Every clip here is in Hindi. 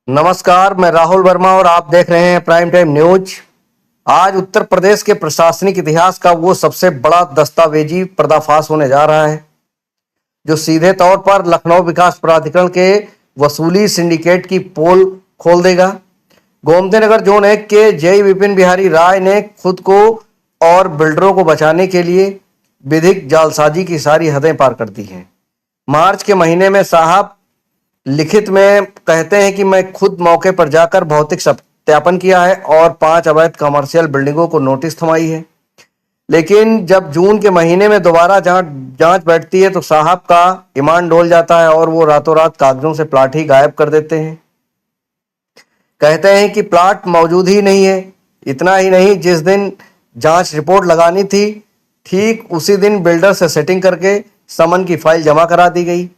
नमस्कार, मैं राहुल वर्मा और आप देख रहे हैं प्राइम टाइम न्यूज। आज उत्तर प्रदेश के प्रशासनिक इतिहास का वो सबसे बड़ा दस्तावेजी पर्दाफाश होने जा रहा है, जो सीधे तौर पर लखनऊ विकास प्राधिकरण के वसूली सिंडिकेट की पोल खोल देगा। गोमतीनगर जोन 1 के जेई विपिन बिहारी राय ने खुद को और बिल्डरों को बचाने के लिए विधिक जालसाजी की सारी हदें पार कर दी हैं। मार्च के महीने में साहब लिखित में कहते हैं कि मैं खुद मौके पर जाकर भौतिक सत्यापन किया है और 5 अवैध कमर्शियल बिल्डिंगों को नोटिस थमाई है। लेकिन जब जून के महीने में दोबारा जांच बैठती है तो साहब का ईमान डोल जाता है और वो रातों रात कागजों से प्लाट ही गायब कर देते हैं। कहते हैं कि प्लाट मौजूद ही नहीं है। इतना ही नहीं, जिस दिन जांच रिपोर्ट लगानी थी ठीक उसी दिन बिल्डर से सेटिंग करके समन की फाइल जमा करा दी गई।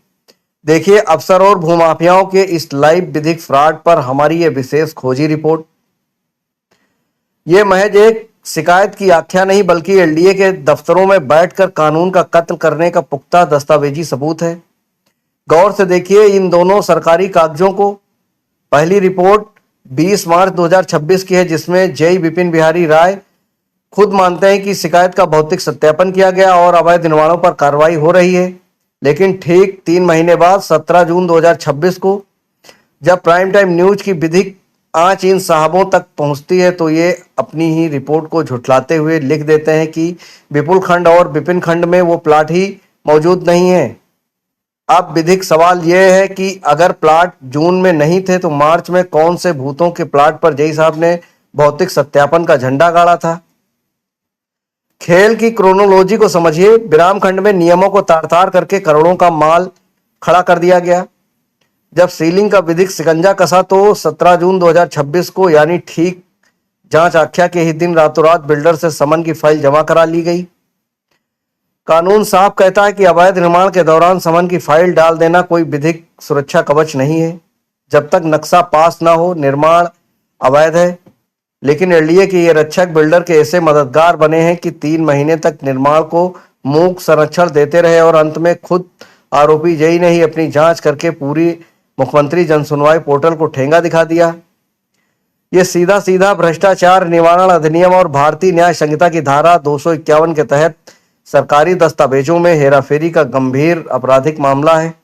देखिए अफसर और भूमाफियाओं के इस लाइव विधिक फ्रॉड पर हमारी ये विशेष खोजी रिपोर्ट। ये महज एक शिकायत की आख्या नहीं, बल्कि एलडीए के दफ्तरों में बैठकर कानून का कत्ल करने का पुख्ता दस्तावेजी सबूत है। गौर से देखिए इन दोनों सरकारी कागजों को। पहली रिपोर्ट 20 मार्च 2026 की है, जिसमें जेई विपिन बिहारी राय खुद मानते हैं कि शिकायत का भौतिक सत्यापन किया गया और अवैध निर्माणों पर कार्रवाई हो रही है। लेकिन ठीक 3 महीने बाद 17 जून 2026 को जब प्राइम टाइम न्यूज की विधिक आंच इन साहबों तक पहुंचती है तो ये अपनी ही रिपोर्ट को झुठलाते हुए लिख देते हैं कि विपुल खंड और विपिन खंड में वो प्लाट ही मौजूद नहीं है। अब विधिक सवाल यह है कि अगर प्लाट जून में नहीं थे तो मार्च में कौन से भूतों के प्लाट पर जेई साहब ने भौतिक सत्यापन का झंडा गाड़ा था। खेल की क्रोनोलॉजी को समझिए। विराम खंड में नियमों को तार तार करके करोड़ों का माल खड़ा कर दिया गया। जब सीलिंग का विधिक शिकंजा कसा तो 17 जून 2026 को, यानी ठीक जांच आख्या के ही दिन, रातों रात बिल्डर से समन की फाइल जमा करा ली गई। कानून साफ कहता है कि अवैध निर्माण के दौरान समन की फाइल डाल देना कोई विधिक सुरक्षा कवच नहीं है। जब तक नक्शा पास ना हो निर्माण अवैध है। लेकिन एलडीए के ये रक्षक बिल्डर के ऐसे मददगार बने हैं कि 3 महीने तक निर्माण को मूक संरक्षण देते रहे और अंत में खुद आरोपी जेई ने ही अपनी जांच करके पूरी मुख्यमंत्री जन सुनवाई पोर्टल को ठेंगा दिखा दिया। ये सीधा सीधा भ्रष्टाचार निवारण अधिनियम और भारतीय न्याय संहिता की धारा 251 के तहत सरकारी दस्तावेजों में हेराफेरी का गंभीर आपराधिक मामला है।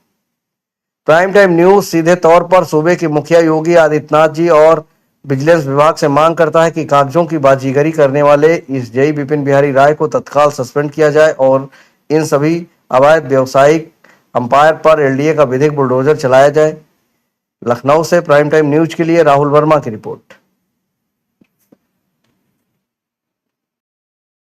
प्राइम टाइम न्यूज सीधे तौर पर सूबे के मुखिया योगी आदित्यनाथ जी और विजिलेंस विभाग से मांग करता है कि कागजों की बाजीगरी करने वाले इस जेई विपिन बिहारी राय को तत्काल सस्पेंड किया जाए और इन सभी अवैध व्यावसायिक अंपायर पर एलडीए का विधिक बुलडोजर चलाया जाए। लखनऊ से प्राइम टाइम न्यूज के लिए राहुल वर्मा की रिपोर्ट।